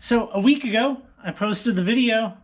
So a week ago, I posted the video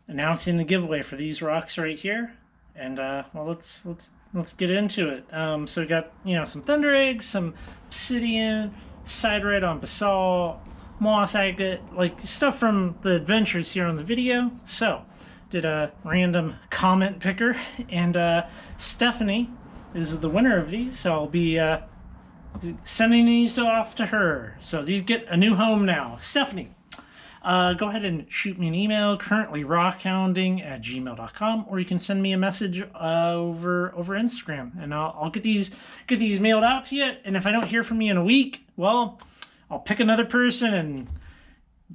announcing the giveaway for these rocks right here, and well, let's get into it. So we got some thunder eggs, some obsidian, siderite on basalt, moss agate, like stuff from the adventures here on the video. So did a random comment picker, and Stephanie is the winner of these. So I'll be sending these off to her. So these get a new home now. Stephanie, go ahead and shoot me an email, currently rockhounding@gmail.com, or you can send me a message over Instagram, and I'll get these mailed out to you. And if I don't hear from you in a week, well, I'll pick another person and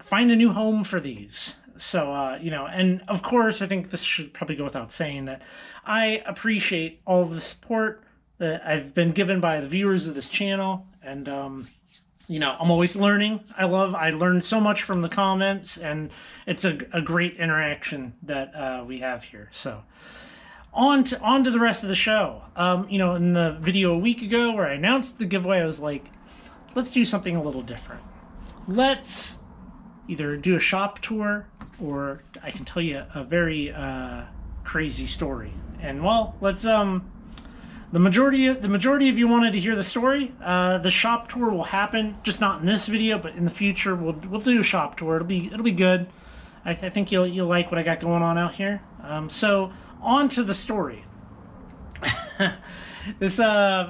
find a new home for these. So, and of course, I think this should probably go without saying that I appreciate all of the support that I've been given by the viewers of this channel, and I'm always learning. I learn so much from the comments, and it's a great interaction that we have here. So on to the rest of the show. In the video a week ago where I announced the giveaway, I was like, let's do something a little different. Let's either do a shop tour, or I can tell you a very crazy story. And well, let's the majority of you wanted to hear the story. The shop tour will happen, just not in this video, but in the future. We'll do a shop tour. It'll be good. I think you'll like what I got going on out here. So on to the story. This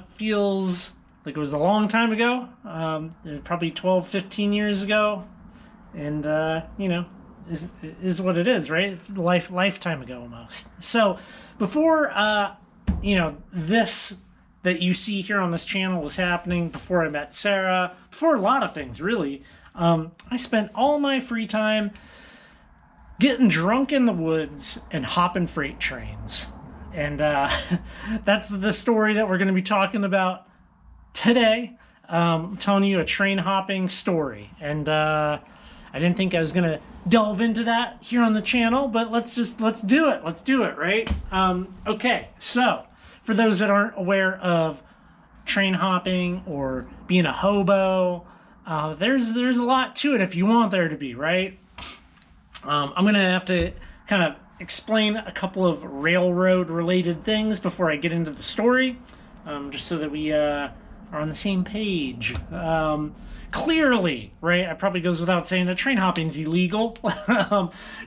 feels like it was a long time ago. Probably 12, 15 years ago, and is what it is, right? Lifetime ago almost. So before this that you see here on this channel was happening, before I met Sarah, before a lot of things really, I spent all my free time getting drunk in the woods and hopping freight trains. And that's the story that we're going to be talking about today. I'm telling you a train hopping story, and I didn't think I was going to delve into that here on the channel, but let's do it, right? Okay, so for those that aren't aware of train hopping or being a hobo, there's a lot to it if you want there to be, right? I'm gonna have to kind of explain a couple of railroad related things before I get into the story, just so that we are on the same page. Clearly, right? It probably goes without saying that train hopping is illegal.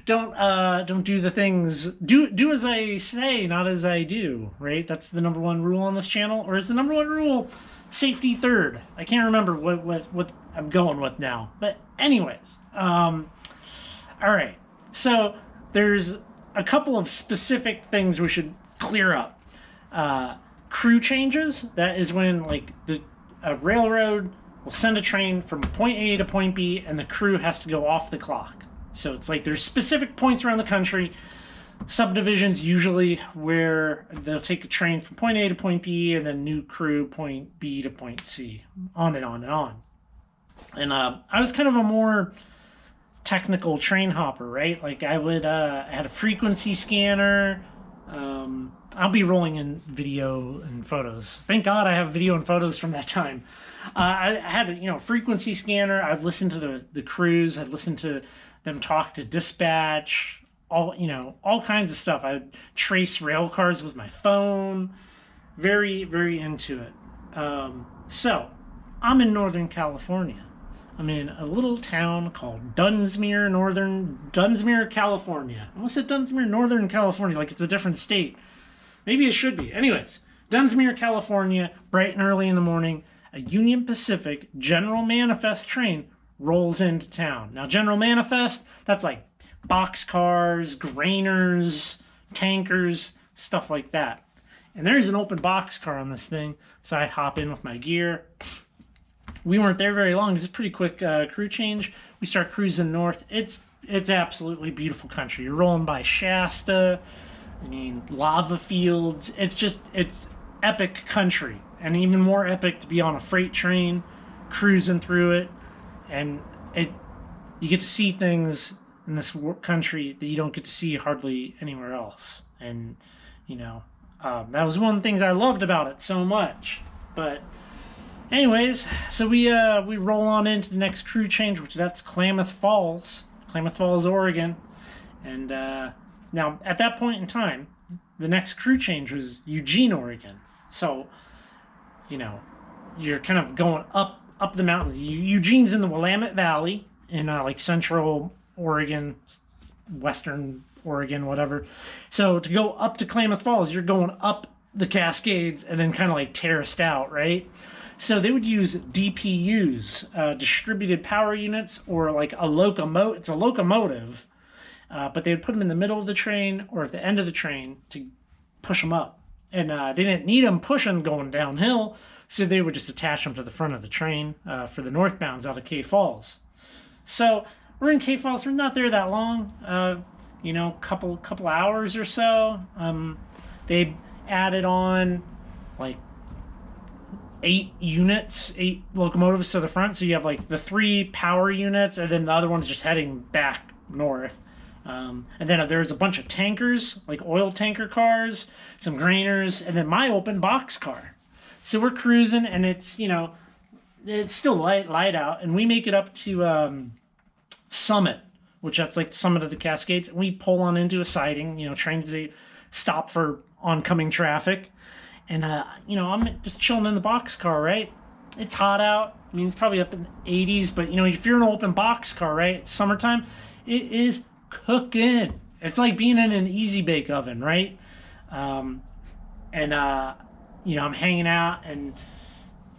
Don't do the things. Do as I say, not as I do. Right? That's the number one rule on this channel, or is the number one rule safety third? I can't remember what I'm going with now. But anyways, all right. So there's a couple of specific things we should clear up. Crew changes. That is when a railroad will send a train from point A to point B, and the crew has to go off the clock. So it's like there's specific points around the country, subdivisions usually, where they'll take a train from point A to point B, and then new crew point B to point C, on and on and on. And I was kind of a more technical train hopper, right? Like I had a frequency scanner. I'll be rolling in video and photos. Thank God I have video and photos from that time. I had a frequency scanner. I'd listen to the crews. I'd listen to them talk to dispatch. All kinds of stuff. I'd trace rail cars with my phone. Very, very into it. So I'm in Northern California. I'm in a little town called Dunsmuir, California. I almost said Dunsmuir, Northern California, like it's a different state. Maybe it should be. Anyways, Dunsmuir, California, bright and early in the morning, a Union Pacific General Manifest train rolls into town. Now, General Manifest, that's like boxcars, grainers, tankers, stuff like that. And there's an open boxcar on this thing, so I hop in with my gear. We weren't there very long. It's a pretty quick crew change. We start cruising north. It's absolutely beautiful country. You're rolling by Shasta. Lava fields. It's epic country, and even more epic to be on a freight train, cruising through it, and you get to see things in this country that you don't get to see hardly anywhere else. And that was one of the things I loved about it so much. But Anyways, so we roll on into the next crew change, which that's Klamath Falls, Oregon, and now at that point in time, the next crew change was Eugene, Oregon. So, you know, you're kind of going up the mountains. Eugene's in the Willamette Valley in like central Oregon, western Oregon, whatever. So to go up to Klamath Falls, you're going up the Cascades and then kind of like terraced out, right? So they would use DPUs, distributed power units, or like a locomotive. It's a locomotive, but they would put them in the middle of the train or at the end of the train to push them up. And they didn't need them pushing going downhill, so they would just attach them to the front of the train for the northbounds out of K Falls. So we're in K Falls. We're not there that long, couple hours or so. They added on like 8 locomotives to the front. So you have like the 3 power units, and then the other one's just heading back north. And then there's a bunch of tankers, like oil tanker cars, some grainers, and then my open box car. So we're cruising, and it's still light out, and we make it up to Summit, which that's like the summit of the Cascades, and we pull on into a siding. Trains, they stop for oncoming traffic, and I'm just chilling in the box car, right? It's hot out. I mean, it's probably up in the 80s, but if you're in an open box car, right, it's summertime, it is cooking. It's like being in an easy bake oven, right? I'm hanging out and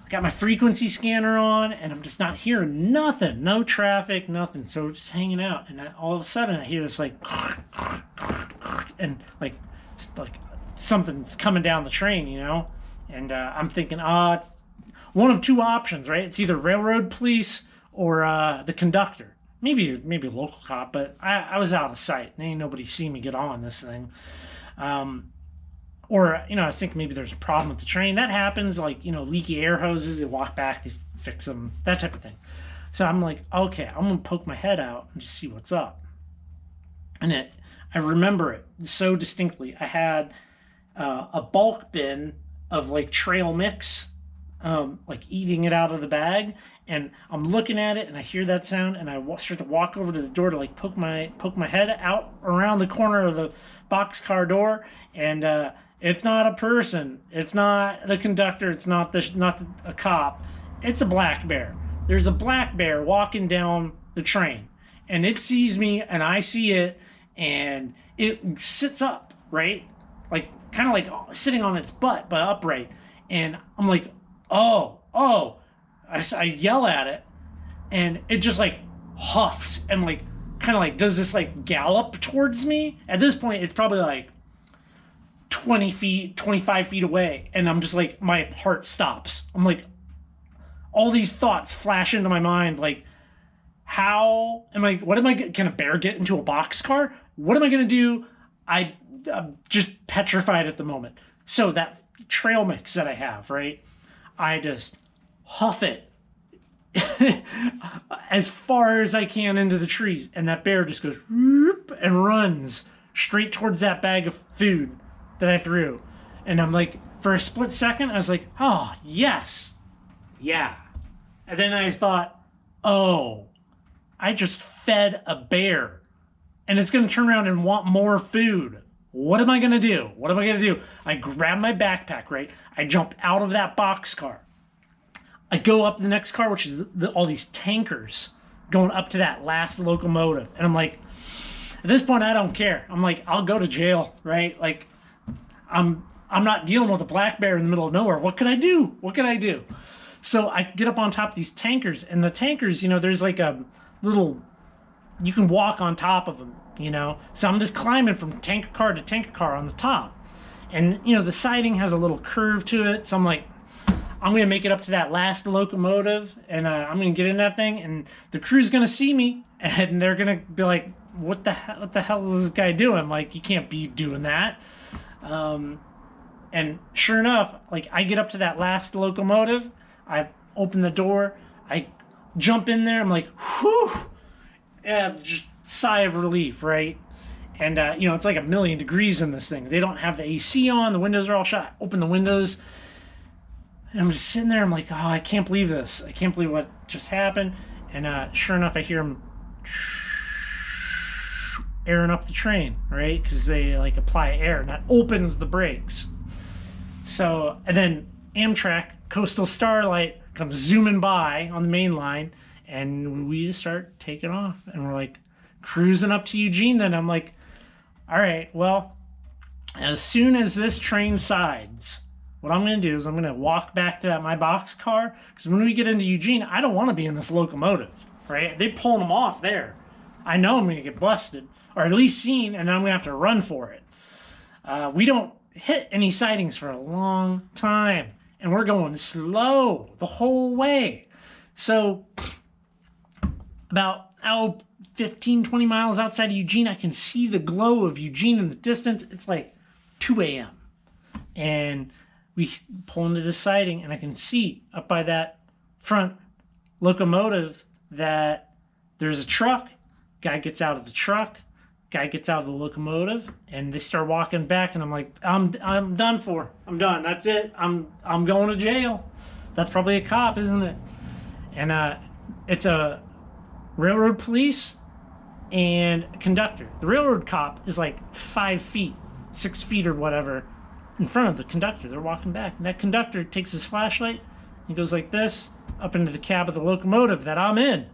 got my frequency scanner on, and I'm just not hearing nothing, no traffic, nothing. So we're just hanging out, and all of a sudden I hear this like, and like something's coming down the train, and I'm thinking, it's one of 2 options, right? It's either railroad police or the conductor. Maybe a local cop, but I was out of sight. Ain't nobody see me get on this thing. Or, I was thinking maybe there's a problem with the train. That happens, like, leaky air hoses. They walk back, they fix them, that type of thing. So I'm like, okay, I'm going to poke my head out and just see what's up. And I remember it so distinctly. I had a bulk bin of, like, trail mix, like eating it out of the bag. And I'm looking at it, and I hear that sound, and I start to walk over to the door to like poke my head out around the corner of the boxcar door, and it's not a person, it's not the conductor, it's not a cop, it's a black bear. There's a black bear walking down the train, and it sees me, and I see it, and it sits up, right, like kind of like sitting on its butt, but upright, and I'm like, oh. I yell at it, and it just like huffs and like kind of like does this like gallop towards me. At this point, it's probably like 20 feet, 25 feet away, and I'm just like, my heart stops. I'm like, all these thoughts flash into my mind, like, can a bear get into a boxcar? What am I gonna do? I'm just petrified at the moment. So that trail mix that I have, right? I just huff it as far as I can into the trees, and that bear just goes whoop and runs straight towards that bag of food that I threw. And I'm like, for a split second, I was like, oh, yes. Yeah. And then I thought, oh, I just fed a bear, and it's going to turn around and want more food. What am I going to do? I grab my backpack, right? I jump out of that boxcar. I go up the next car, which is all these tankers going up to that last locomotive. And I'm like, at this point, I don't care. I'm like, I'll go to jail, right? Like, I'm not dealing with a black bear in the middle of nowhere. What could I do? So I get up on top of these tankers, and the tankers, there's like a little, you can walk on top of them, So I'm just climbing from tanker car to tanker car on the top. And, the siding has a little curve to it. So I'm like, I'm going to make it up to that last locomotive, and I'm going to get in that thing, and the crew's going to see me, and they're going to be like, what the hell is this guy doing? Like, you can't be doing that. And sure enough, like, I get up to that last locomotive, I open the door, I jump in there, I'm like, whew, yeah, just sigh of relief, right? And, it's like 1,000,000 degrees in this thing. They don't have the AC on, the windows are all shut. I open the windows, And I'm just sitting there. I'm like, oh, I can't believe this. I can't believe what just happened. And sure enough, I hear him airing up the train, right? Because they like apply air, and that opens the brakes. So, and then Amtrak Coastal Starlight comes zooming by on the main line, and we just start taking off, and we're like cruising up to Eugene. Then I'm like, all right, well, as soon as this train sides, what I'm going to do is I'm going to walk back to my box car, because when we get into Eugene, I don't want to be in this locomotive, right? They pulling them off there. I know I'm going to get busted, or at least seen, and then I'm going to have to run for it. We don't hit any sightings for a long time, and we're going slow the whole way. So about 15, 20 miles outside of Eugene, I can see the glow of Eugene in the distance. It's like 2 a.m. And we pull into the siding, and I can see up by that front locomotive that there's a truck. Guy gets out of the truck. Guy gets out of the locomotive, and they start walking back, and I'm like, I'm done for. I'm done. That's it. I'm going to jail. That's probably a cop, isn't it? And it's a railroad police and a conductor. The railroad cop is like 5 feet, 6 feet or whatever in front of the conductor. They're walking back, and that conductor takes his flashlight and goes like this up into the cab of the locomotive that I'm in.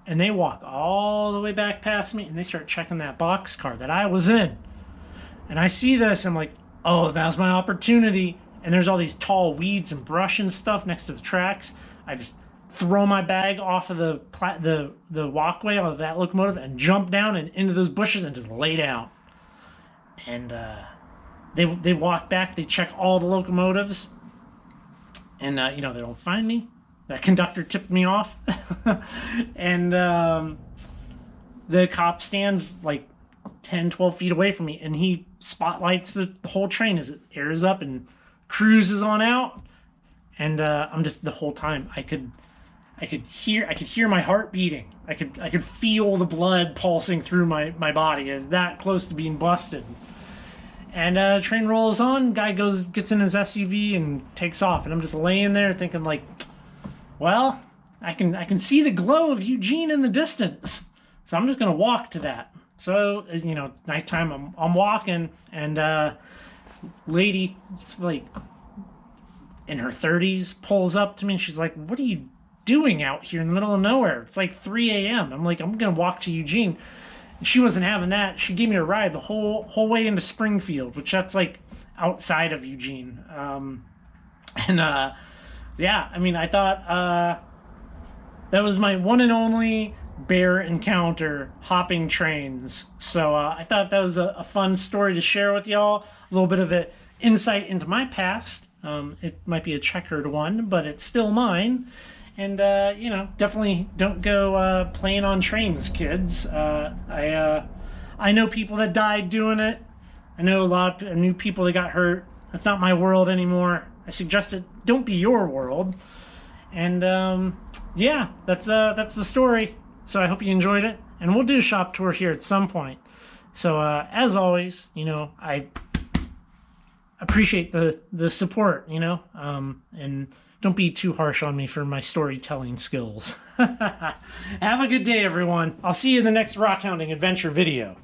And they walk all the way back past me, and they start checking that boxcar that I was in. And I see this, I'm like, oh, now's my opportunity. And there's all these tall weeds and brush and stuff next to the tracks. I just throw my bag off of the walkway of that locomotive and jump down and into those bushes and just lay down. And they walk back, they check all the locomotives, and they don't find me. That conductor tipped me off. And the cop stands like 10, 12 feet away from me, and he spotlights the whole train as it airs up and cruises on out. And I'm just, the whole time I could hear my heart beating. I could feel the blood pulsing through my body. As that close to being busted. And the train rolls on. Guy gets in his SUV and takes off. And I'm just laying there thinking like, well, I can see the glow of Eugene in the distance, so I'm just gonna walk to that. So nighttime, I'm walking, and lady, it's like in her 30s, pulls up to me, and she's like, "What are you doing out here in the middle of nowhere? It's like 3 a.m." I'm like, "I'm gonna walk to Eugene." And she wasn't having that. She gave me a ride the whole way into Springfield, which that's like outside of Eugene, yeah, I mean, I thought that was my one and only bear encounter hopping trains. So I thought that was a fun story to share with y'all. A little bit of an insight into my past. It might be a checkered one, but it's still mine. And, definitely don't go playing on trains, kids. I know people that died doing it. I know I knew people that got hurt. That's not my world anymore. I suggest it don't be your world. And yeah, that's the story. So I hope you enjoyed it, and we'll do a shop tour here at some point. So as always, I appreciate the support, and don't be too harsh on me for my storytelling skills. Have a good day, everyone. I'll see you in the next Rockhounding adventure video.